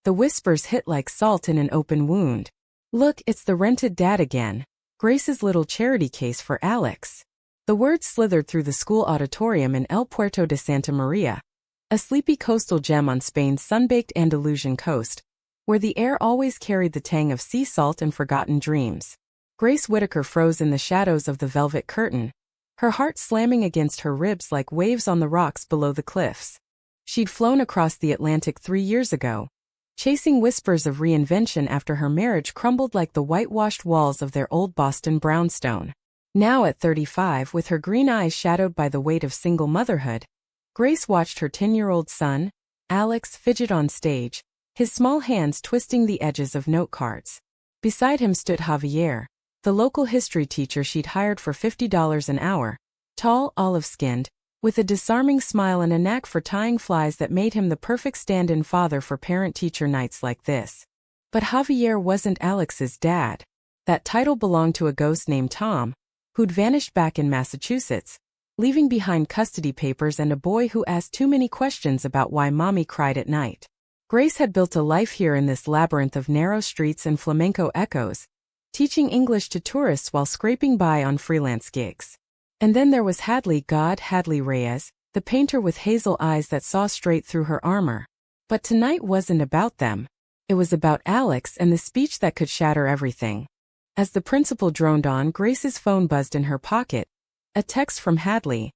The whispers hit like salt in an open wound. "Look, it's the rented dad again. Grace's little charity case for Alex." The words slithered through the school auditorium in El Puerto de Santa Maria, a sleepy coastal gem on Spain's sun-baked Andalusian coast, where the air always carried the tang of sea salt and forgotten dreams. Grace Whittaker froze in the shadows of the velvet curtain, her heart slamming against her ribs like waves on the rocks below the cliffs. She'd flown across the Atlantic 3 years ago, chasing whispers of reinvention after her marriage crumbled like the whitewashed walls of their old Boston brownstone. Now at 35, with her green eyes shadowed by the weight of single motherhood, Grace watched her 10-year-old son, Alex, fidget on stage, his small hands twisting the edges of note cards. Beside him stood Javier, the local history teacher she'd hired for $50 an hour, tall, olive-skinned, with a disarming smile and a knack for tying flies that made him the perfect stand-in father for parent-teacher nights like this. But Javier wasn't Alex's dad. That title belonged to a ghost named Tom, who'd vanished back in Massachusetts, leaving behind custody papers and a boy who asked too many questions about why mommy cried at night. Grace had built a life here in this labyrinth of narrow streets and flamenco echoes, teaching English to tourists while scraping by on freelance gigs. And then there was Hadley Reyes, the painter with hazel eyes that saw straight through her armor. But tonight wasn't about them. It was about Alex and the speech that could shatter everything. As the principal droned on, Grace's phone buzzed in her pocket. A text from Hadley.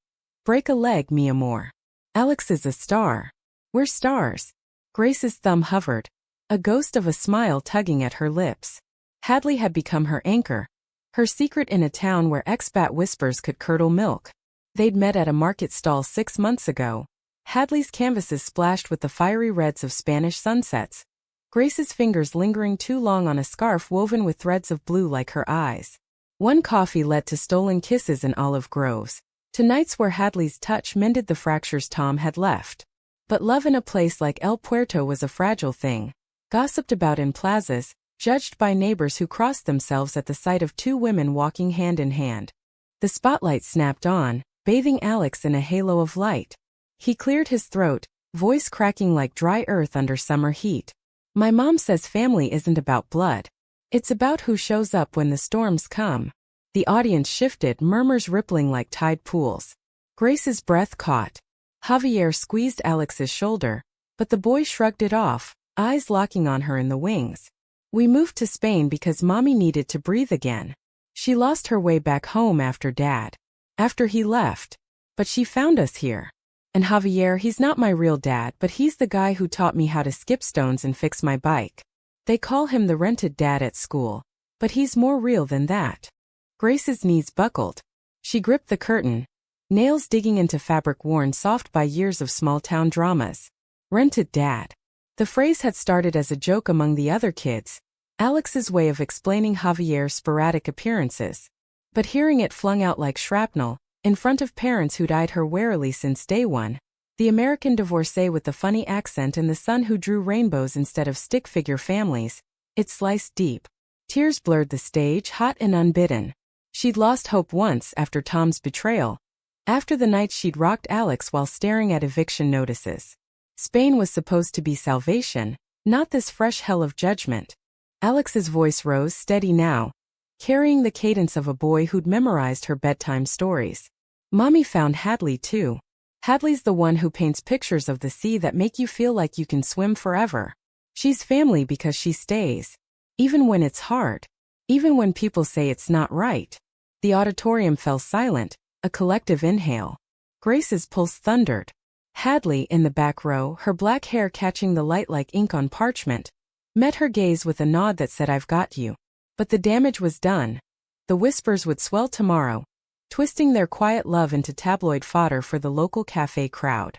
"Break a leg, mi amor. Alex is a star. We're stars." Grace's thumb hovered, a ghost of a smile tugging at her lips. Hadley had become her anchor, her secret in a town where expat whispers could curdle milk. They'd met at a market stall 6 months ago. Hadley's canvases splashed with the fiery reds of Spanish sunsets, Grace's fingers lingering too long on a scarf woven with threads of blue like her eyes. One coffee led to stolen kisses in olive groves, to nights where Hadley's touch mended the fractures Tom had left. But love in a place like El Puerto was a fragile thing, gossiped about in plazas, judged by neighbors who crossed themselves at the sight of two women walking hand in hand. The spotlight snapped on, bathing Alex in a halo of light. He cleared his throat, voice cracking like dry earth under summer heat. "My mom says family isn't about blood. It's about who shows up when the storms come." The audience shifted, murmurs rippling like tide pools. Grace's breath caught. Javier squeezed Alex's shoulder, but the boy shrugged it off, eyes locking on her in the wings. "We moved to Spain because mommy needed to breathe again. She lost her way back home after dad. After he left. But she found us here. And Javier, he's not my real dad, but he's the guy who taught me how to skip stones and fix my bike. They call him the rented dad at school, but he's more real than that." Grace's knees buckled. She gripped the curtain, nails digging into fabric worn soft by years of small-town dramas. Rented dad. The phrase had started as a joke among the other kids, Alex's way of explaining Javier's sporadic appearances. But hearing it flung out like shrapnel, in front of parents who'd eyed her warily since day one, the American divorcee with the funny accent and the son who drew rainbows instead of stick-figure families, it sliced deep. Tears blurred the stage, hot and unbidden. She'd lost hope once after Tom's betrayal, after the night she'd rocked Alex while staring at eviction notices. Spain was supposed to be salvation, not this fresh hell of judgment. Alex's voice rose, steady now, carrying the cadence of a boy who'd memorized her bedtime stories. "Mommy found Hadley too. Hadley's the one who paints pictures of the sea that make you feel like you can swim forever. She's family because she stays. Even when it's hard. Even when people say it's not right." The auditorium fell silent, a collective inhale. Grace's pulse thundered. Hadley, in the back row, her black hair catching the light like ink on parchment, met her gaze with a nod that said, "I've got you." But the damage was done. The whispers would swell tomorrow, twisting their quiet love into tabloid fodder for the local cafe crowd.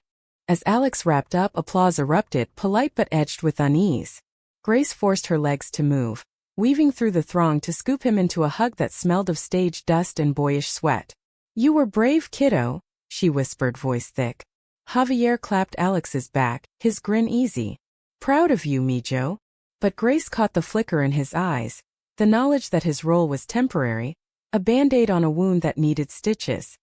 As Alex wrapped up, applause erupted, polite but edged with unease. Grace forced her legs to move, weaving through the throng to scoop him into a hug that smelled of stage dust and boyish sweat. "You were brave, kiddo," she whispered, voice thick. Javier clapped Alex's back, his grin easy. "Proud of you, mijo." But Grace caught the flicker in his eyes, the knowledge that his role was temporary, a band-aid on a wound that needed stitches.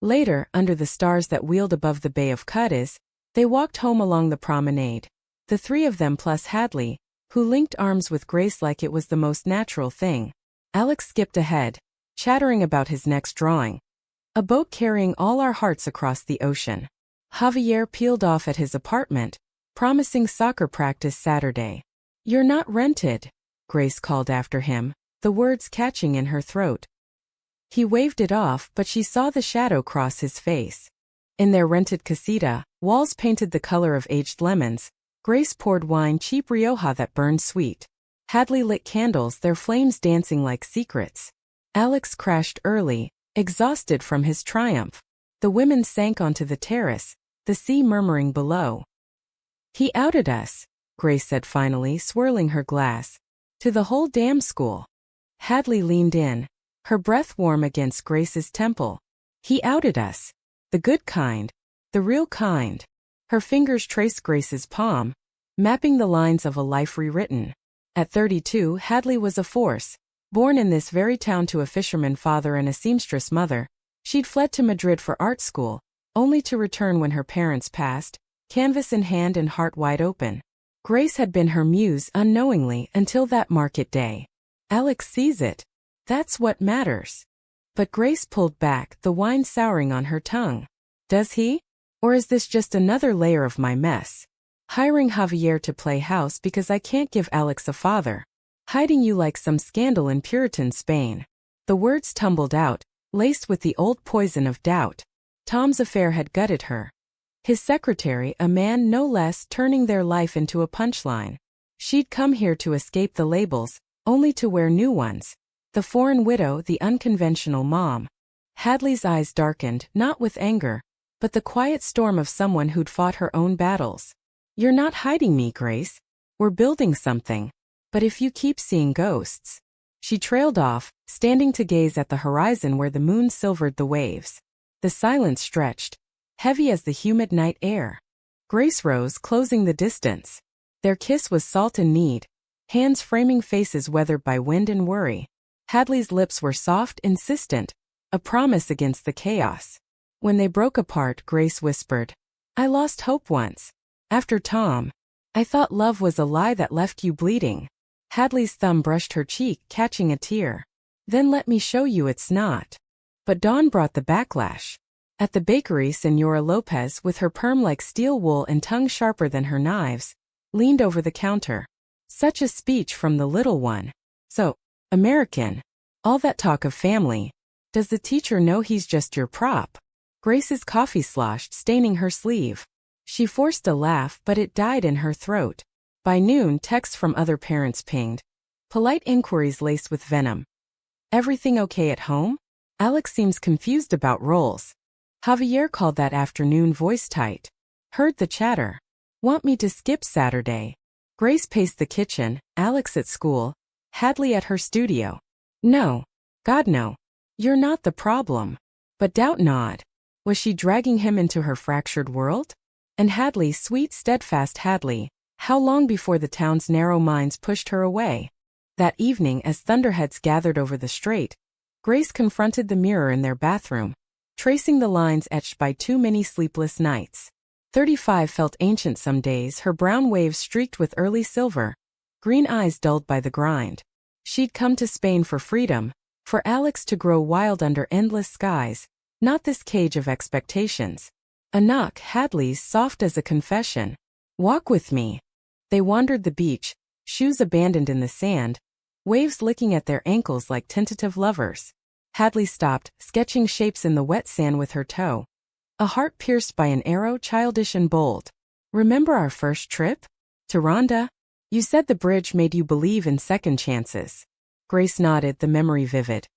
Later, under the stars that wheeled above the Bay of Cadiz, they walked home along the promenade. The three of them plus Hadley, who linked arms with Grace like it was the most natural thing. Alex skipped ahead, chattering about his next drawing. A boat carrying all our hearts across the ocean. Javier peeled off at his apartment, promising soccer practice Saturday. "You're not rented," Grace called after him, the words catching in her throat. He waved it off, but she saw the shadow cross his face. In their rented casita, walls painted the color of aged lemons, Grace poured wine cheap Rioja that burned sweet. Hadley lit candles, their flames dancing like secrets. Alex crashed early, exhausted from his triumph. The women sank onto the terrace, the sea murmuring below. "He outed us," Grace said finally, swirling her glass. "To the whole damn school." Hadley leaned in, her breath warm against Grace's temple. "He outed us. The good kind. The real kind." Her fingers traced Grace's palm, mapping the lines of a life rewritten. At 32, Hadley was a force. Born in this very town to a fisherman father and a seamstress mother, she'd fled to Madrid for art school, only to return when her parents passed, canvas in hand and heart wide open. Grace had been her muse unknowingly until that market day. Alex sees it. That's what matters. But Grace pulled back, the wine souring on her tongue. Does he? Or is this just another layer of my mess? Hiring Javier to play house because I can't give Alex a father. Hiding you like some scandal in Puritan Spain. The words tumbled out, laced with the old poison of doubt. Tom's affair had gutted her. His secretary, a man no less, turning their life into a punchline. She'd come here to escape the labels, only to wear new ones. The foreign widow, the unconventional mom. Hadley's eyes darkened, not with anger, but the quiet storm of someone who'd fought her own battles. "You're not hiding me, Grace. We're building something. But if you keep seeing ghosts." She trailed off, standing to gaze at the horizon where the moon silvered the waves. The silence stretched, heavy as the humid night air. Grace rose, closing the distance. Their kiss was salt and need, hands framing faces weathered by wind and worry. Hadley's lips were soft, insistent, a promise against the chaos. When they broke apart, Grace whispered, "I lost hope once. After Tom. I thought love was a lie that left you bleeding." Hadley's thumb brushed her cheek, catching a tear. "Then let me show you it's not." But dawn brought the backlash. At the bakery, Senora Lopez, with her perm like steel wool and tongue sharper than her knives, leaned over the counter. Such a speech from the little one. So, American. All that talk of family. Does the teacher know he's just your prop? Grace's coffee sloshed, staining her sleeve. She forced a laugh, but it died in her throat. By noon, texts from other parents pinged. Polite inquiries laced with venom. "Everything okay at home?" Alex seems confused about roles. Javier called that afternoon, voice tight. Heard the chatter. "Want me to skip Saturday?" Grace paced the kitchen, Alex at school, Hadley at her studio. "No. God no. You're not the problem." But doubt not. Was she dragging him into her fractured world? And Hadley, sweet, steadfast Hadley, how long before the town's narrow minds pushed her away? That evening, as thunderheads gathered over the strait, Grace confronted the mirror in their bathroom, tracing the lines etched by too many sleepless nights. 35 felt ancient some days, her brown waves streaked with early silver, green eyes dulled by the grind. She'd come to Spain for freedom, for Alex to grow wild under endless skies, not this cage of expectations. A knock, Hadley's, soft as a confession. "Walk with me." They wandered the beach, shoes abandoned in the sand, waves licking at their ankles like tentative lovers. Hadley stopped, sketching shapes in the wet sand with her toe. A heart pierced by an arrow, childish and bold. "Remember our first trip? To Ronda? You said the bridge made you believe in second chances." Grace nodded, the memory vivid.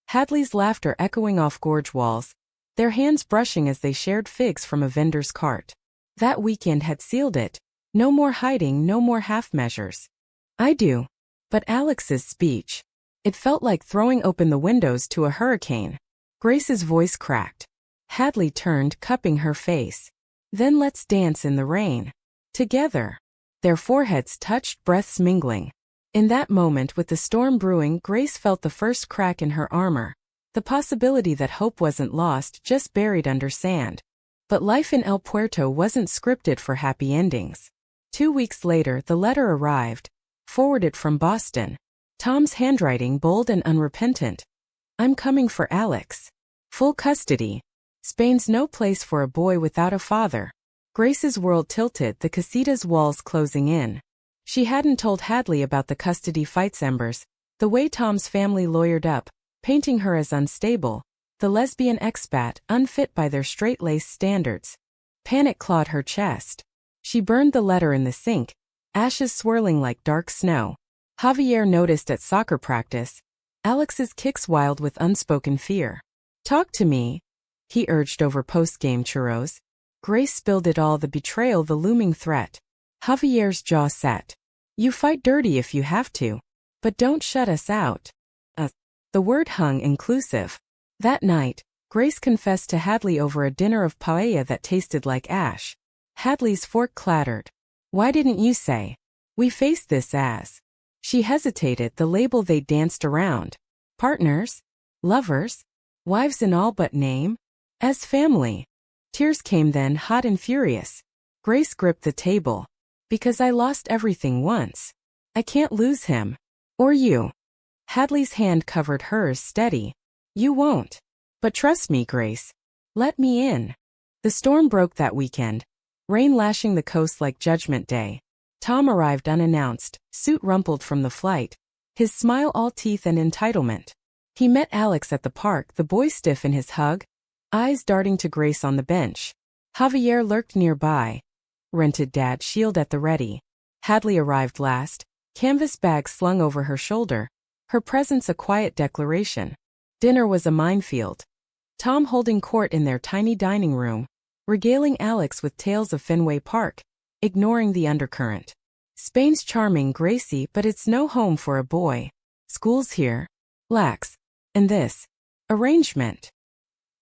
Hadley's laughter echoing off gorge walls, their hands brushing as they shared figs from a vendor's cart. That weekend had sealed it. No more hiding, no more half measures. "I do." But Alex's speech. It felt like throwing open the windows to a hurricane. Grace's voice cracked. Hadley turned, cupping her face. "Then let's dance in the rain. Together." Their foreheads touched, breaths mingling. In that moment, with the storm brewing, Grace felt the first crack in her armor. The possibility that hope wasn't lost, just buried under sand. But life in El Puerto wasn't scripted for happy endings. 2 weeks later, the letter arrived, forwarded from Boston. Tom's handwriting bold and unrepentant. I'm coming for Alex. Full custody. Spain's no place for a boy without a father. Grace's world tilted, the casita's walls closing in. She hadn't told Hadley about the custody fights, embers, the way Tom's family lawyered up, painting her as unstable, the lesbian expat unfit by their straight-laced standards. Panic clawed her chest. She burned the letter in the sink, ashes swirling like dark snow. Javier noticed at soccer practice. Alex's kicks wild with unspoken fear. Talk to me, he urged over post-game churros. Grace spilled it all, the betrayal, the looming threat. Javier's jaw set. You fight dirty if you have to. But don't shut us out. The word hung inclusive. That night, Grace confessed to Hadley over a dinner of paella that tasted like ash. Hadley's fork clattered. Why didn't you say? We faced this as. She hesitated, the label they danced around. Partners? Lovers? Wives in all but name? As family. Tears came then, hot and furious. Grace gripped the table. Because I lost everything once. I can't lose him. Or you. Hadley's hand covered hers, steady. You won't. But trust me, Grace. Let me in. The storm broke that weekend. Rain lashing the coast like Judgment Day. Tom arrived unannounced, suit rumpled from the flight. His smile all teeth and entitlement. He met Alex at the park, the boy stiff in his hug, eyes darting to Grace on the bench. Javier lurked nearby. Rented dad shield at the ready. Hadley arrived last, canvas bag slung over her shoulder, her presence a quiet declaration. Dinner was a minefield. Tom holding court in their tiny dining room, regaling Alex with tales of Fenway Park, ignoring the undercurrent. Spain's charming, Gracie, but it's no home for a boy. School's here. Lax. And this. Arrangement.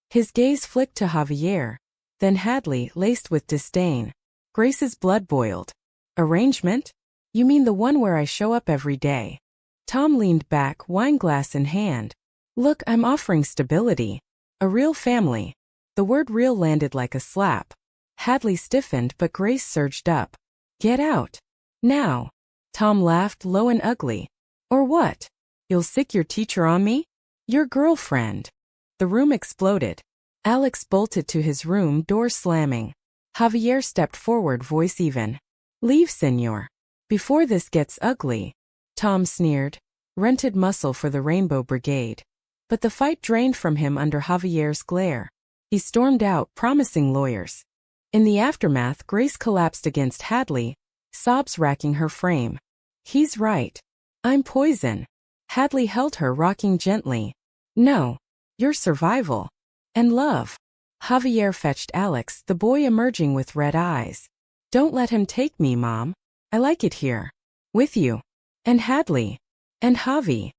His gaze flicked to Javier. Then Hadley, laced with disdain. Grace's blood boiled. Arrangement? You mean the one where I show up every day? Tom leaned back, wineglass in hand. Look, I'm offering stability. A real family. The word real landed like a slap. Hadley stiffened, but Grace surged up. Get out. Now. Tom laughed, low and ugly. Or what? You'll sick your teacher on me? Your girlfriend. The room exploded. Alex bolted to his room, door slamming. Javier stepped forward, voice even. Leave, senor. Before this gets ugly. Tom sneered. Rented muscle for the Rainbow Brigade. But the fight drained from him under Javier's glare. He stormed out, promising lawyers. In the aftermath, Grace collapsed against Hadley, sobs racking her frame. He's right. I'm poison. Hadley held her, rocking gently. No. Your survival. And love. Javier fetched Alex, the boy emerging with red eyes. Don't let him take me, Mom. I like it here. With you. And Hadley. And Javi.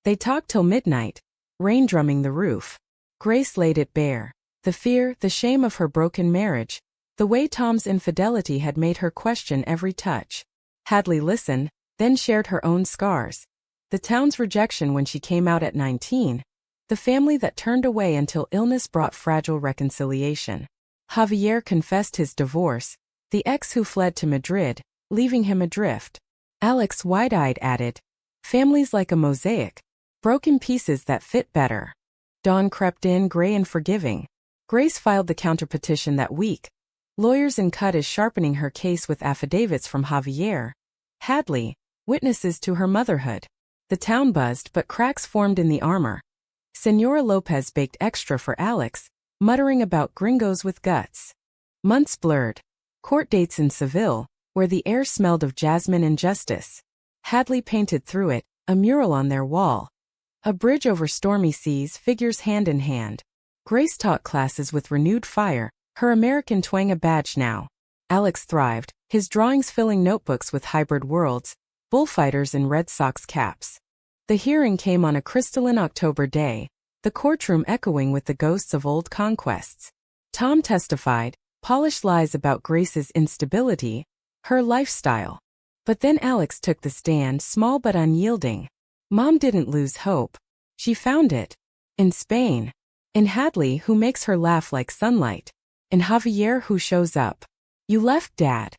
They talked till midnight, rain drumming the roof. Grace laid it bare. The fear, the shame of her broken marriage, the way Tom's infidelity had made her question every touch. Hadley listened, then shared her own scars. The town's rejection when she came out at 19. The family that turned away until illness brought fragile reconciliation. Javier confessed his divorce, the ex who fled to Madrid, leaving him adrift. Alex, wide-eyed, added, families like a mosaic, broken pieces that fit better. Dawn crept in, gray and forgiving. Grace filed the counterpetition that week. Lawyers in cut is sharpening her case with affidavits from Javier. Hadley, witnesses to her motherhood. The town buzzed, but cracks formed in the armor. Senora Lopez baked extra for Alex, muttering about gringos with guts. Months blurred. Court dates in Seville, where the air smelled of jasmine and justice. Hadley painted through it, a mural on their wall. A bridge over stormy seas, figures hand in hand. Grace taught classes with renewed fire, her American twang a badge now. Alex thrived, his drawings filling notebooks with hybrid worlds, bullfighters in Red Sox caps. The hearing came on a crystalline October day, the courtroom echoing with the ghosts of old conquests. Tom testified, polished lies about Grace's instability, her lifestyle. But then Alex took the stand, small but unyielding. Mom didn't lose hope. She found it. In Spain. In Hadley, who makes her laugh like sunlight. In Javier, who shows up. You left, Dad.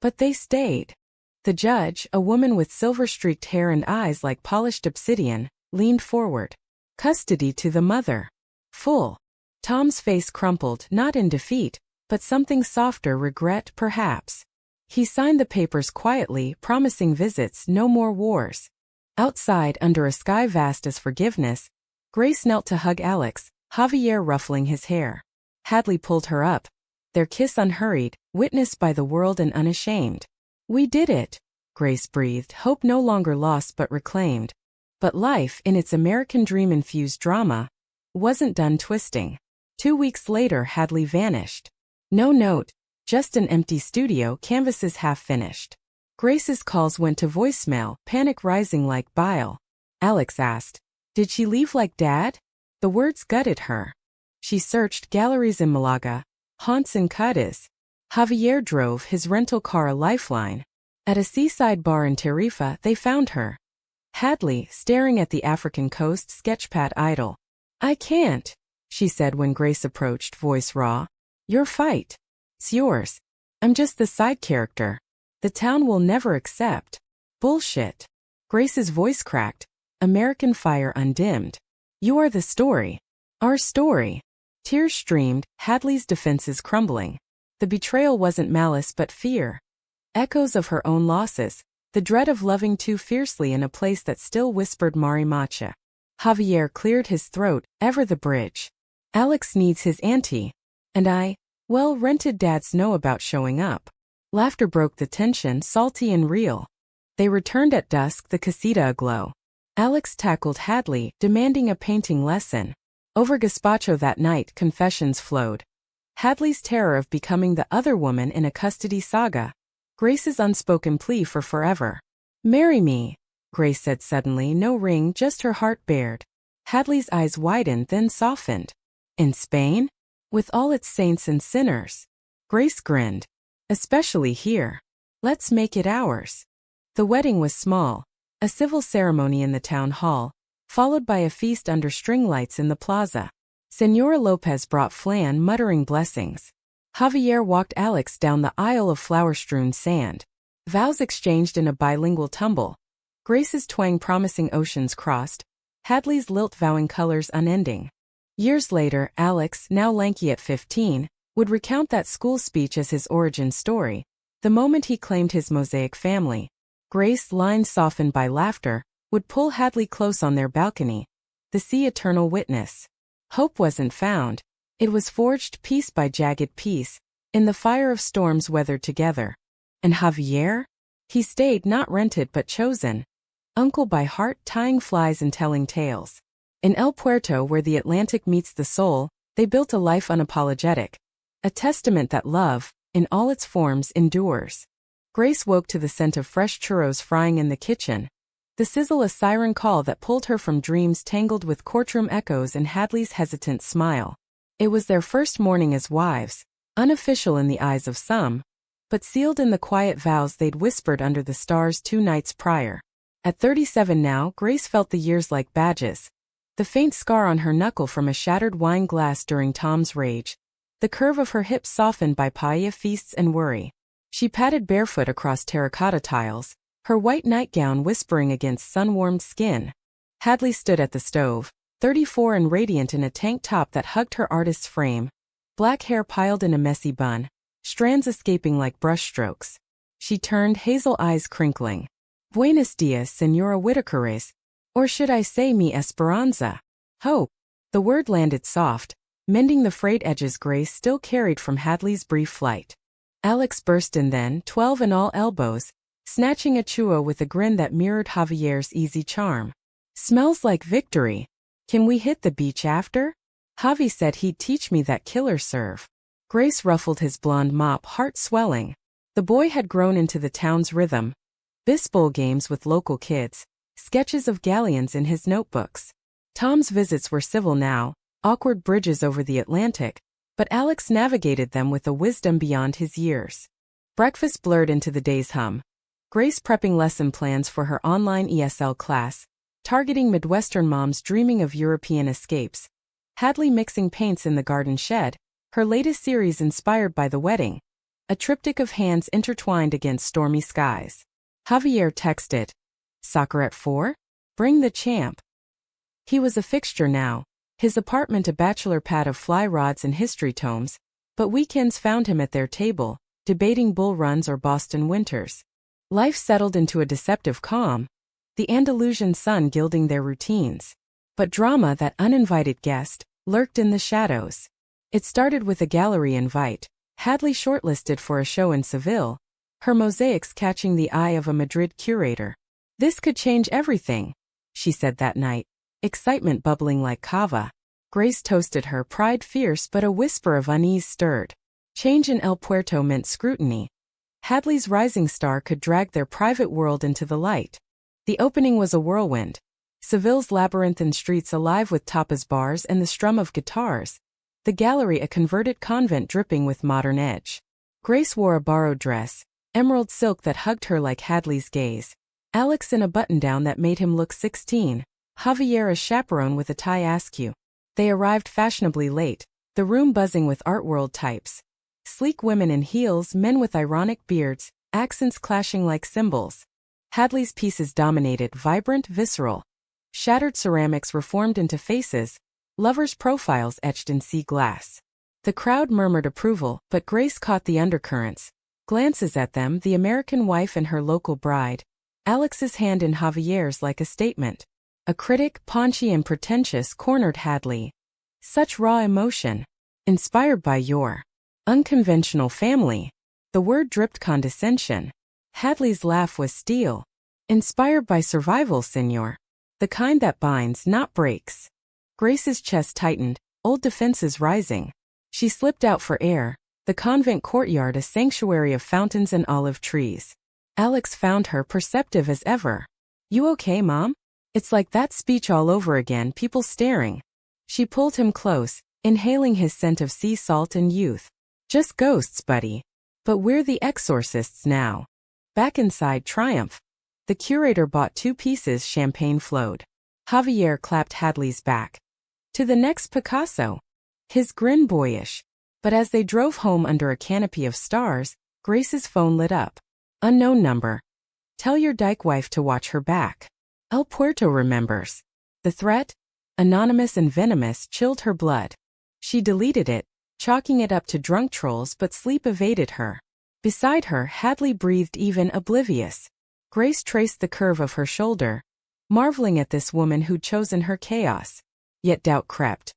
But they stayed. The judge, a woman with silver-streaked hair and eyes like polished obsidian, leaned forward. Custody to the mother. Full. Tom's face crumpled, not in defeat, but something softer, regret perhaps. He signed the papers quietly, promising visits, no more wars. Outside, under a sky vast as forgiveness, Grace knelt to hug Alex, Javier ruffling his hair. Hadley pulled her up. Their kiss unhurried, witnessed by the world and unashamed. "We did it," Grace breathed, hope no longer lost but reclaimed. But life, in its American dream-infused drama, wasn't done twisting. 2 weeks later, Hadley vanished. No note, just an empty studio, canvases half-finished. Grace's calls went to voicemail, panic rising like bile. Alex asked, "Did she leave like Dad?" The words gutted her. She searched galleries in Malaga, haunts in Cadiz. Javier drove his rental car a lifeline. At a seaside bar in Tarifa, they found her. Hadley, staring at the African coast, sketchpad idle. "I can't," she said when Grace approached, voice raw. "Your fight. It's yours. I'm just the side character. The town will never accept." "Bullshit." Grace's voice cracked. American fire undimmed. "You are the story. Our story." Tears streamed, Hadley's defenses crumbling. The betrayal wasn't malice but fear. Echoes of her own losses, the dread of loving too fiercely in a place that still whispered Mari Macha. Javier cleared his throat, ever the bridge. "Alex needs his auntie. And well, rented dads know about showing up." Laughter broke the tension, salty and real. They returned at dusk, the casita aglow. Alex tackled Hadley, demanding a painting lesson. Over gazpacho that night, confessions flowed. Hadley's terror of becoming the other woman in a custody saga. Grace's unspoken plea for forever. "Marry me," Grace said suddenly, no ring, just her heart bared. Hadley's eyes widened, then softened. "In Spain? With all its saints and sinners?" Grace grinned. "Especially here. Let's make it ours." The wedding was small, a civil ceremony in the town hall, followed by a feast under string lights in the plaza. Senora Lopez brought flan, muttering blessings. Javier walked Alex down the aisle of flower-strewn sand. Vows exchanged in a bilingual tumble. Grace's twang promising oceans crossed, Hadley's lilt vowing colors unending. Years later, Alex, now lanky at 15, would recount that school speech as his origin story, the moment he claimed his mosaic family. Grace, lines softened by laughter, would pull Hadley close on their balcony, the sea eternal witness. Hope wasn't found. It was forged piece by jagged piece, in the fire of storms weathered together. And Javier? He stayed, not rented but chosen. Uncle by heart, tying flies and telling tales. In El Puerto, where the Atlantic meets the soul, they built a life unapologetic. A testament that love, in all its forms, endures. Grace woke to the scent of fresh churros frying in the kitchen. The sizzle, a siren call that pulled her from dreams tangled with courtroom echoes and Hadley's hesitant smile. It was their first morning as wives, unofficial in the eyes of some, but sealed in the quiet vows they'd whispered under the stars 2 nights prior. At 37 now, Grace felt the years like badges. The faint scar on her knuckle from a shattered wine glass during Tom's rage. The curve of her hips softened by paella feasts and worry. She padded barefoot across terracotta tiles, her white nightgown whispering against sun-warmed skin. Hadley stood at the stove, 34 and radiant in a tank top that hugged her artist's frame. Black hair piled in a messy bun, strands escaping like brushstrokes. She turned, hazel eyes crinkling. "Buenos dias, Senora Whitakeres. Or should I say mi esperanza? Hope." The word landed soft, mending the frayed edges Grace still carried from Hadley's brief flight. Alex burst in then, 12 and all elbows, snatching a churro with a grin that mirrored Javier's easy charm. "Smells like victory. Can we hit the beach after? Javi said he'd teach me that killer serve." Grace ruffled his blonde mop, heart swelling. The boy had grown into the town's rhythm. Bisbol games with local kids, sketches of galleons in his notebooks. Tom's visits were civil now, awkward bridges over the Atlantic, but Alex navigated them with a wisdom beyond his years. Breakfast blurred into the day's hum. Grace prepping lesson plans for her online ESL class, targeting Midwestern moms dreaming of European escapes. Hadley mixing paints in the garden shed, her latest series inspired by the wedding. a triptych of hands intertwined against stormy skies. Javier texted, "Soccer at 4? Bring the champ." He was a fixture now, his apartment a bachelor pad of fly rods and history tomes, but weekends found him at their table, debating bull runs or Boston winters. Life settled into a deceptive calm, the Andalusian sun gilding their routines. But drama, that uninvited guest, lurked in the shadows. It started with a gallery invite, Hadley shortlisted for a show in Seville, her mosaics catching the eye of a Madrid curator. "This could change everything," she said that night, excitement bubbling like cava. Grace toasted her, pride fierce but a whisper of unease stirred. Change in El Puerto meant scrutiny. Hadley's rising star could drag their private world into the light. The opening was a whirlwind. Seville's labyrinthine streets alive with tapas bars and the strum of guitars. The gallery a converted convent dripping with modern edge. Grace wore a borrowed dress, emerald silk that hugged her like Hadley's gaze. Alex in a button-down that made him look 16. Javier a chaperone with a tie askew. They arrived fashionably late, the room buzzing with art world types. Sleek women in heels, men with ironic beards, accents clashing like cymbals. Hadley's pieces dominated, vibrant, visceral. Shattered ceramics reformed into faces, lovers' profiles etched in sea glass. The crowd murmured approval, but Grace caught the undercurrents. Glances at them, the American wife and her local bride. Alex's hand in Javier's like a statement. A critic, paunchy and pretentious, cornered Hadley. "Such raw emotion. Inspired by your unconventional family." The word dripped condescension. Hadley's laugh was steel. "Inspired by survival, senor. The kind that binds, not breaks." Grace's chest tightened, old defenses rising. She slipped out for air, the convent courtyard a sanctuary of fountains and olive trees. Alex found her perceptive as ever. "You okay, Mom? It's like that speech all over again, people staring." She pulled him close, inhaling his scent of sea salt and youth. "Just ghosts, buddy. But we're the exorcists now." Back inside, triumph. The curator bought 2 pieces, champagne flowed. Javier clapped Hadley's back. "To the next Picasso." His grin boyish. But as they drove home under a canopy of stars, Grace's phone lit up. Unknown number. "Tell your dyke wife to watch her back. El Puerto remembers." The threat, anonymous and venomous, chilled her blood. She deleted it, chalking it up to drunk trolls, but sleep evaded her. Beside her, Hadley breathed, even oblivious. Grace traced the curve of her shoulder, marveling at this woman who'd chosen her chaos. Yet doubt crept.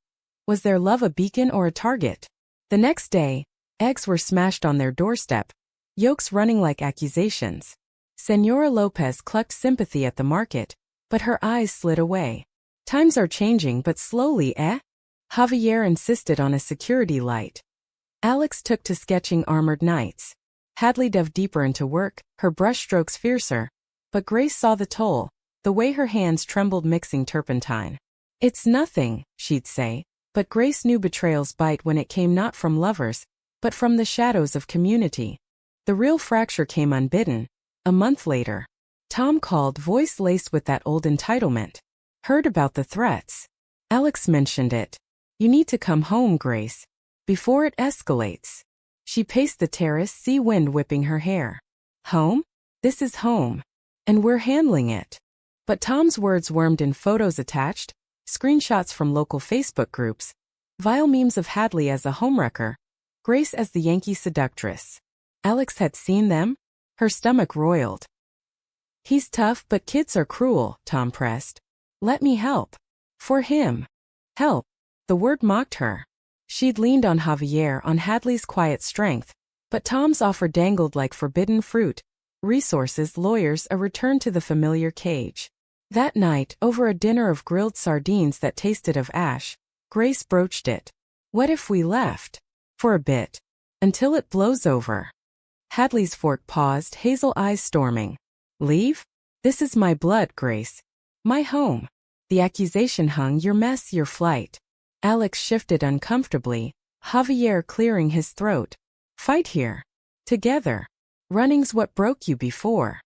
Was their love a beacon or a target? The next day, eggs were smashed on their doorstep, yolks running like accusations. Senora Lopez clucked sympathy at the market, but her eyes slid away. "Times are changing, but slowly, eh?" Javier insisted on a security light. Alex took to sketching armored knights. Hadley dove deeper into work, her brushstrokes fiercer. But Grace saw the toll, the way her hands trembled mixing turpentine. "It's nothing," she'd say, but Grace knew betrayals bite when it came not from lovers, but from the shadows of community. The real fracture came unbidden. A month later, Tom called, voice laced with that old entitlement. "Heard about the threats. Alex mentioned it. You need to come home, Grace. Before it escalates." She paced the terrace, sea wind whipping her hair. "Home? This is home. And we're handling it." But Tom's words wormed in photos attached, screenshots from local Facebook groups, vile memes of Hadley as a homewrecker, Grace as the Yankee seductress. Alex had seen them. Her stomach roiled. "He's tough, but kids are cruel," Tom pressed. "Let me help." "For him." "Help." The word mocked her. She'd leaned on Javier, on Hadley's quiet strength, but Tom's offer dangled like forbidden fruit. Resources, lawyers, a return to the familiar cage. That night, over a dinner of grilled sardines that tasted of ash, Grace broached it. "What if we left? For a bit. Until it blows over." Hadley's fork paused, hazel eyes storming. "Leave? This is my blood, Grace. My home. The accusation hung, your mess, your flight." Alex shifted uncomfortably, Javier clearing his throat. "Fight here. Together. Running's what broke you before."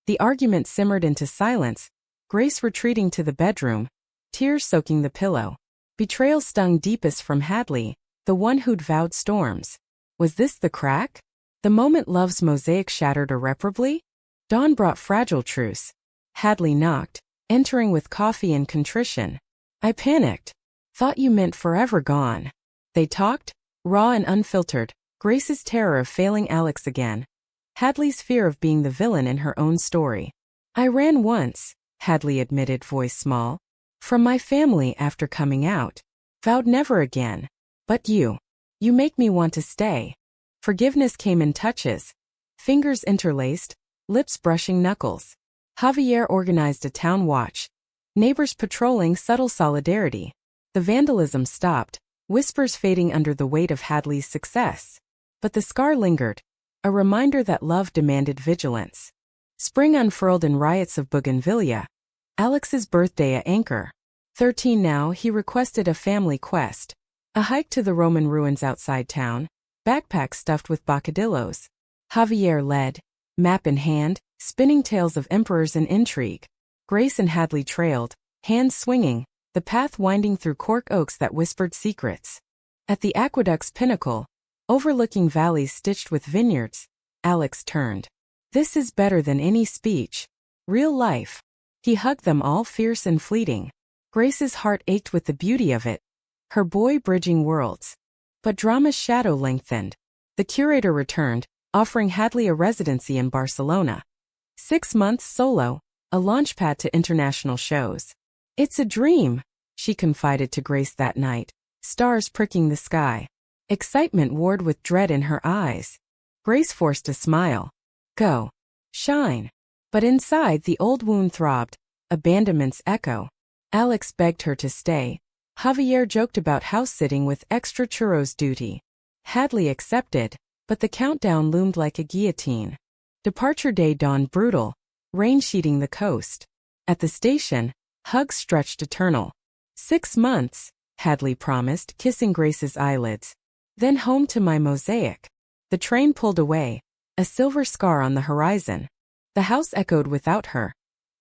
The argument simmered into silence, Grace retreating to the bedroom, tears soaking the pillow. Betrayal stung deepest from Hadley, the one who'd vowed storms. Was this the crack? The moment love's mosaic shattered irreparably, dawn brought fragile truce. Hadley knocked, entering with coffee and contrition. I panicked. Thought you meant forever gone. They talked, raw and unfiltered, Grace's terror of failing Alex again. Hadley's fear of being the villain in her own story. I ran once, Hadley admitted, voice small. From my family after coming out. Vowed never again. But you make me want to stay. Forgiveness came in touches. Fingers interlaced, lips brushing knuckles. Javier organized a town watch. Neighbors patrolling, subtle solidarity. The vandalism stopped, whispers fading under the weight of Hadley's success. But the scar lingered, a reminder that love demanded vigilance. Spring unfurled in riots of bougainvillea. Alex's birthday a anchor. 13 now, he requested a family quest. A hike to the Roman ruins outside town. Backpack stuffed with bocadillos. Javier led, map in hand, spinning tales of emperors and intrigue. Grace and Hadley trailed, hands swinging, the path winding through cork oaks that whispered secrets. At the aqueduct's pinnacle, overlooking valleys stitched with vineyards, Alex turned. This is better than any speech. Real life. He hugged them all, fierce and fleeting. Grace's heart ached with the beauty of it. Her boy bridging worlds. But drama's shadow lengthened. The curator returned, offering Hadley a residency in Barcelona. 6 months solo, a launchpad to international shows. It's a dream, she confided to Grace that night, stars pricking the sky. Excitement warred with dread in her eyes. Grace forced a smile. Go. Shine. But inside the old wound throbbed, abandonment's echo. Alex begged her to stay. Javier joked about house-sitting with extra churros duty. Hadley accepted, but the countdown loomed like a guillotine. Departure day dawned brutal, rain sheeting the coast. At the station, hugs stretched eternal. 6 months, Hadley promised, kissing Grace's eyelids. Then home to my mosaic. The train pulled away, a silver scar on the horizon. The house echoed without her.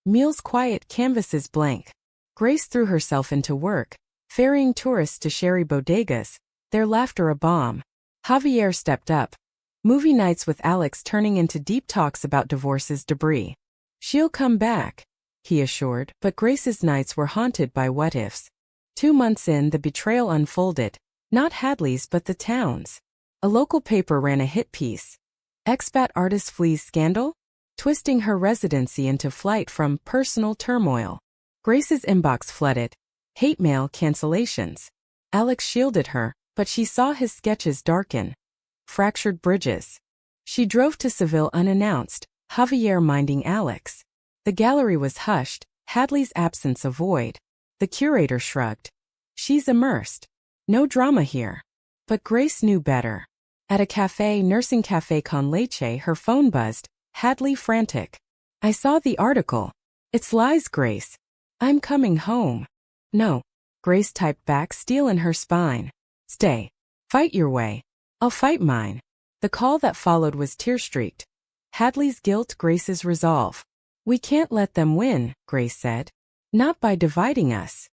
Meals quiet, canvases blank. Grace threw herself into work, ferrying tourists to sherry bodegas, their laughter a balm. Javier stepped up. Movie nights with Alex turning into deep talks about divorce's debris. She'll come back, he assured, but Grace's nights were haunted by what-ifs. 2 months in, the betrayal unfolded, not Hadley's but the town's. A local paper ran a hit piece. Expat artist flees scandal? Twisting her residency into flight from personal turmoil. Grace's inbox flooded. Hate mail cancellations. Alex shielded her, but she saw his sketches darken. Fractured bridges. She drove to Seville unannounced, Javier minding Alex. The gallery was hushed, Hadley's absence a void. The curator shrugged. She's immersed. No drama here. But Grace knew better. At a cafe, nursing café con leche, her phone buzzed, Hadley frantic. I saw the article. It's lies, Grace. I'm coming home. No. Grace typed back, steel in her spine. Stay. Fight your way. I'll fight mine. The call that followed was tear-streaked. Hadley's guilt, Grace's resolve. We can't let them win, Grace said. Not by dividing us.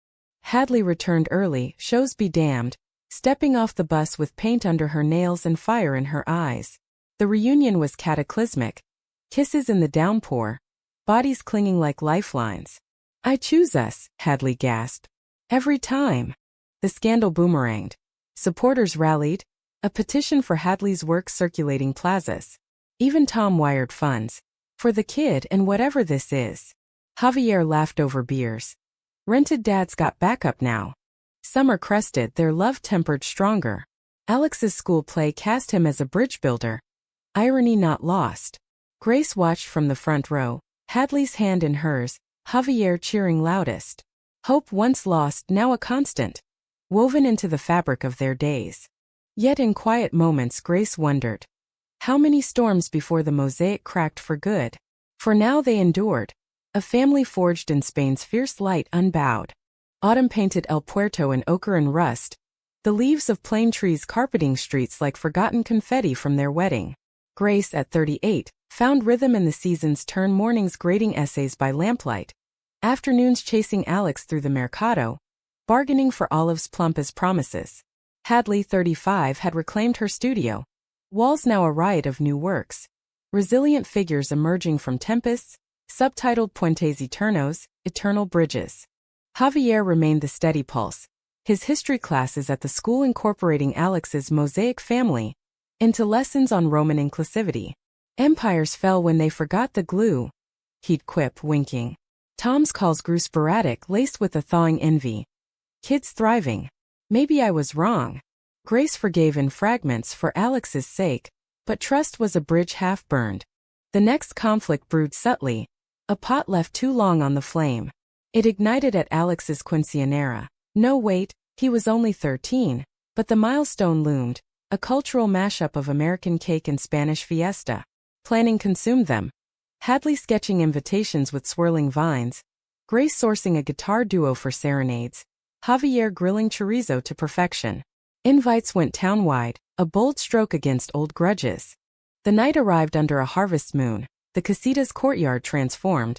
Hadley returned early, shows be damned, stepping off the bus with paint under her nails and fire in her eyes. The reunion was cataclysmic. Kisses in the downpour. Bodies clinging like lifelines. I choose us, Hadley gasped. Every time. The scandal boomeranged. Supporters rallied. A petition for Hadley's work circulating plazas. Even Tom wired funds. For the kid and whatever this is. Javier laughed over beers. Rented dads got backup now. Summer crested, their love tempered stronger. Alex's school play cast him as a bridge builder. Irony not lost. Grace watched from the front row, Hadley's hand in hers, Javier cheering loudest. Hope once lost, now a constant. Woven into the fabric of their days. Yet in quiet moments Grace wondered. How many storms before the mosaic cracked for good? For now they endured. A family forged in Spain's fierce light unbowed. Autumn painted El Puerto in ochre and rust. The leaves of plane trees carpeting streets like forgotten confetti from their wedding. Grace, at 38, found rhythm in the season's turn, mornings grading essays by lamplight. Afternoons chasing Alex through the mercado, bargaining for olives plump as promises. Hadley, 35, had reclaimed her studio. Walls now a riot of new works. Resilient figures emerging from tempests, subtitled Puentes Eternos, Eternal Bridges. Javier remained the steady pulse. His history classes at the school incorporating Alex's mosaic family into lessons on Roman inclusivity. Empires fell when they forgot the glue, he'd quip, winking. Tom's calls grew sporadic, laced with a thawing envy. Kids thriving. Maybe I was wrong. Grace forgave in fragments for Alex's sake, but trust was a bridge half burned. The next conflict brewed subtly, a pot left too long on the flame. It ignited at Alex's quinceañera. No wait, he was only 13, but the milestone loomed, a cultural mashup of American cake and Spanish fiesta. Planning consumed them. Hadley sketching invitations with swirling vines, Grace sourcing a guitar duo for serenades, Javier grilling chorizo to perfection. Invites went townwide, a bold stroke against old grudges. The night arrived under a harvest moon, the casita's courtyard transformed.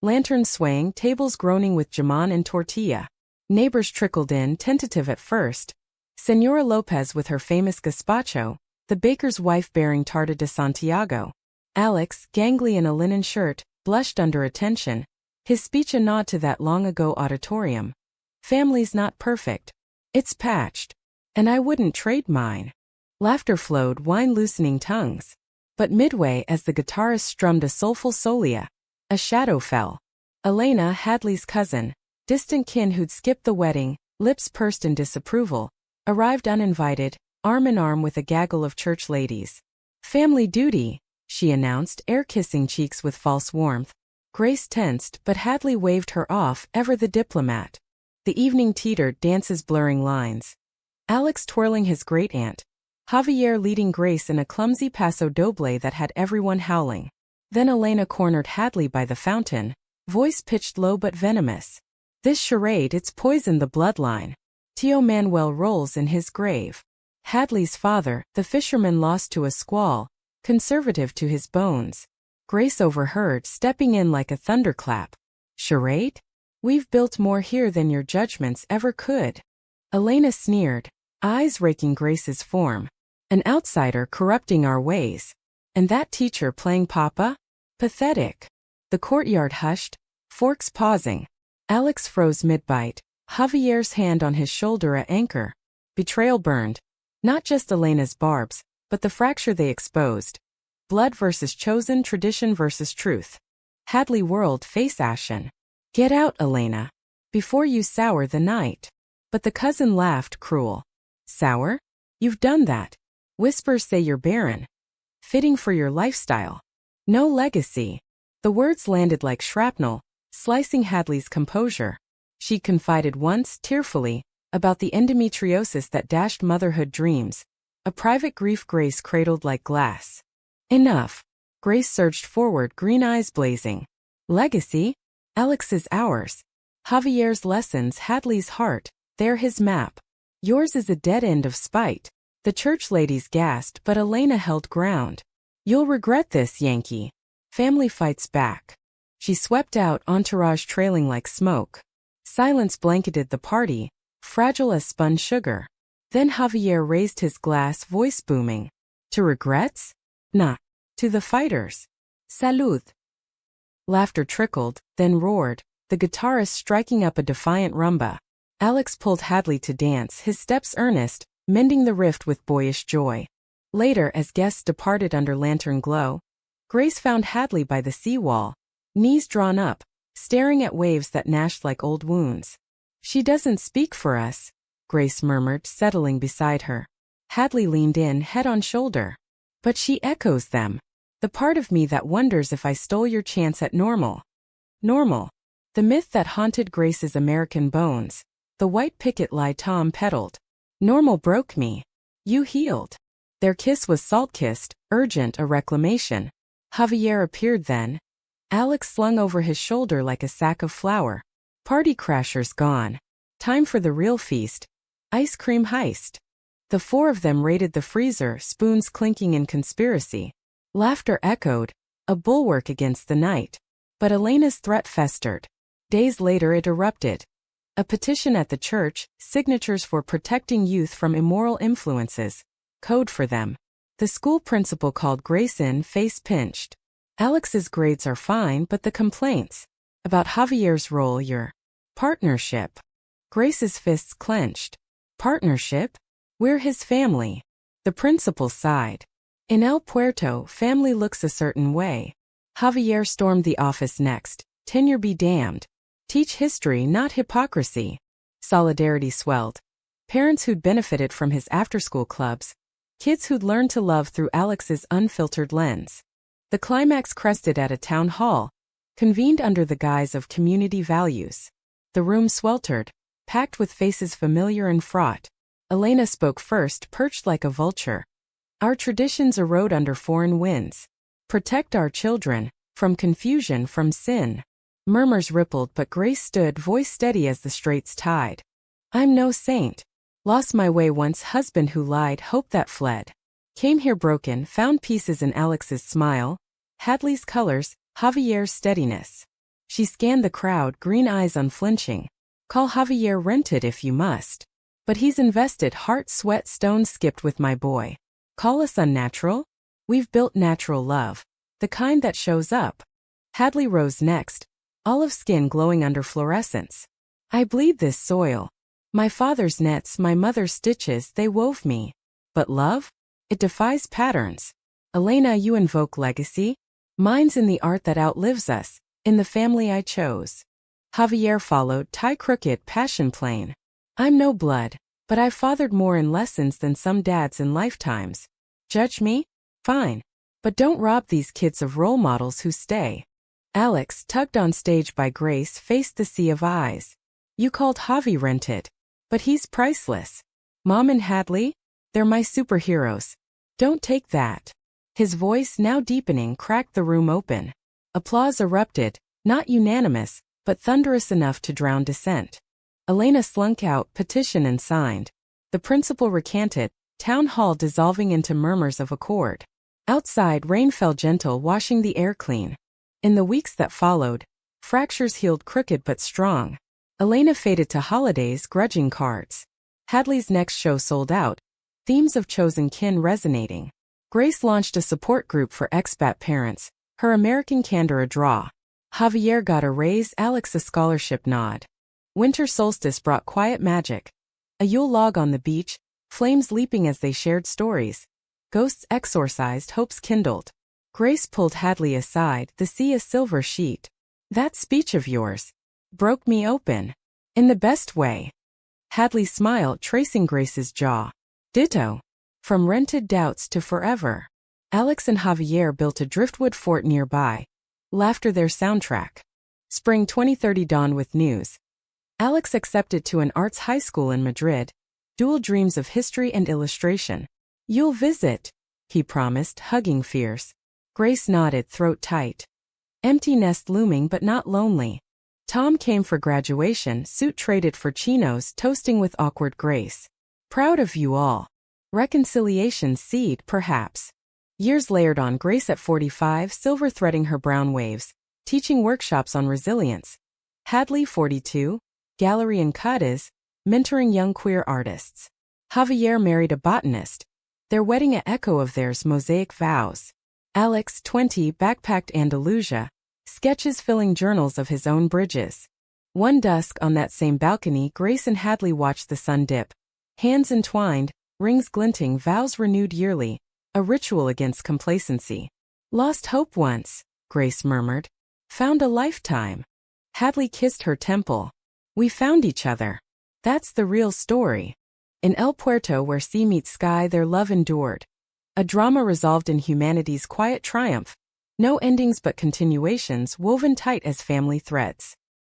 Lanterns swaying, tables groaning with jamon and tortilla. Neighbors trickled in, tentative at first. Senora Lopez with her famous gazpacho, the baker's wife bearing tarta de Santiago. Alex, gangly in a linen shirt, blushed under attention, his speech a nod to that long-ago auditorium. Family's not perfect. It's patched. And I wouldn't trade mine. Laughter flowed, wine loosening tongues. But midway, as the guitarist strummed a soulful solia, a shadow fell. Elena, Hadley's cousin, distant kin who'd skipped the wedding, lips pursed in disapproval, arrived uninvited, arm in arm with a gaggle of church ladies. Family duty, she announced, air-kissing cheeks with false warmth. Grace tensed, but Hadley waved her off, ever the diplomat. The evening teetered, dances blurring lines. Alex twirling his great-aunt. Javier leading Grace in a clumsy paso doble that had everyone howling. Then Elena cornered Hadley by the fountain, voice pitched low but venomous. This charade, it's poisoned the bloodline. Tio Manuel rolls in his grave. Hadley's father, the fisherman lost to a squall, conservative to his bones. Grace overheard, stepping in like a thunderclap. Charade? We've built more here than your judgments ever could. Elena sneered, eyes raking Grace's form. An outsider corrupting our ways. And that teacher playing Papa? Pathetic. The courtyard hushed, forks pausing. Alex froze mid-bite, Javier's hand on his shoulder a anchor. Betrayal burned. Not just Elena's barbs, but the fracture they exposed. Blood versus chosen, tradition versus truth. Hadley whirled, face ashen. Get out, Elena. Before you sour the night. But the cousin laughed, cruel. Sour? You've done that. Whispers say you're barren. Fitting for your lifestyle. No legacy. The words landed like shrapnel, slicing Hadley's composure. She'd confided once, tearfully, about the endometriosis that dashed motherhood dreams. A private grief Grace cradled like glass. Enough. Grace surged forward, green eyes blazing. Legacy? Alex's ours. Javier's lessons, Hadley's heart, they're his map. Yours is a dead end of spite. The church ladies gasped, but Elena held ground. You'll regret this, Yankee. Family fights back. She swept out, entourage trailing like smoke. Silence blanketed the party, fragile as spun sugar. Then Javier raised his glass, voice booming. To regrets? Nah. To the fighters. Salud. Laughter trickled, then roared, the guitarist striking up a defiant rumba. Alex pulled Hadley to dance, his steps earnest, mending the rift with boyish joy. Later, as guests departed under lantern glow, Grace found Hadley by the seawall, knees drawn up, staring at waves that gnashed like old wounds. She doesn't speak for us, Grace murmured, settling beside her. Hadley leaned in, head on shoulder. But she echoes them. The part of me that wonders if I stole your chance at normal. Normal. The myth that haunted Grace's American bones. The white picket lie Tom peddled. Normal broke me. You healed. Their kiss was salt-kissed, urgent, a reclamation. Javier appeared then. Alex slung over his shoulder like a sack of flour. Party crashers gone. Time for the real feast. Ice cream heist. The four of them raided the freezer, spoons clinking in conspiracy. Laughter echoed, a bulwark against the night. But Elena's threat festered. Days later it erupted. A petition at the church, signatures for protecting youth from immoral influences. Code for them. The school principal called Grace in, face pinched. Alex's grades are fine, but the complaints about Javier's role, your partnership. Grace's fists clenched. Partnership? We're his family. The principal sighed. In El Puerto, family looks a certain way. Javier stormed the office next. Tenure be damned. Teach history, not hypocrisy. Solidarity swelled. Parents who'd benefited from his after-school clubs. Kids who'd learned to love through Alex's unfiltered lens. The climax crested at a town hall, convened under the guise of community values. The room sweltered, packed with faces familiar and fraught. Elena spoke first, perched like a vulture. Our traditions erode under foreign winds. Protect our children, from confusion, from sin. Murmurs rippled, but Grace stood, voice steady as the straits tide. I'm no saint. Lost my way once, husband who lied, hope that fled. Came here broken, found pieces in Alex's smile, Hadley's colors, Javier's steadiness. She scanned the crowd, green eyes unflinching. Call Javier rented if you must. But he's invested, heart, sweat, stones skipped with my boy. Call us unnatural? We've built natural love. The kind that shows up. Hadley rose next, olive skin glowing under fluorescence. I bleed this soil. My father's nets, my mother's stitches, they wove me. But love? It defies patterns. Elena, you invoke legacy? Mine's in the art that outlives us, in the family I chose. Javier followed, tie crooked, passion plain. I'm no blood, but I've fathered more in lessons than some dads in lifetimes. Judge me? Fine. But don't rob these kids of role models who stay. Alex, tugged on stage by Grace, faced the sea of eyes. You called Javi rented. But he's priceless. Mom and Hadley? They're my superheroes. Don't take that. His voice, now deepening, cracked the room open. Applause erupted, not unanimous, but thunderous enough to drown dissent. Elena slunk out, petition and signed. The principal recanted, town hall dissolving into murmurs of accord. Outside, rain fell gentle, washing the air clean. In the weeks that followed, fractures healed crooked but strong. Elena faded to holidays, grudging cards. Hadley's next show sold out, themes of chosen kin resonating. Grace launched a support group for expat parents, her American candor a draw. Javier got a raise, Alex a scholarship nod. Winter solstice brought quiet magic. A Yule log on the beach, flames leaping as they shared stories. Ghosts exorcised, hopes kindled. Grace pulled Hadley aside, the sea a silver sheet. That speech of yours broke me open. In the best way. Hadley smiled, tracing Grace's jaw. Ditto. From rented doubts to forever. Alex and Javier built a driftwood fort nearby. Laughter their soundtrack. Spring 2030 dawned with news. Alex accepted to an arts high school in Madrid. Dual dreams of history and illustration. You'll visit, he promised, hugging fierce. Grace nodded, throat tight. Empty nest looming but not lonely. Tom came for graduation, suit traded for chinos, toasting with awkward grace. Proud of you all. Reconciliation seed, perhaps. Years layered on, Grace at 45, silver threading her brown waves, teaching workshops on resilience. Hadley, 42, gallery in Cadiz, mentoring young queer artists. Javier married a botanist. Their wedding an echo of theirs, mosaic vows. Alex, 20, backpacked Andalusia, sketches filling journals of his own bridges. One dusk on that same balcony, Grace and Hadley watched the sun dip. Hands entwined, rings glinting, vows renewed yearly, a ritual against complacency. Lost hope once, Grace murmured. Found a lifetime. Hadley kissed her temple. We found each other. That's the real story. In El Puerto, where sea meets sky, their love endured. A drama resolved in humanity's quiet triumph. No endings but continuations, woven tight as family threads.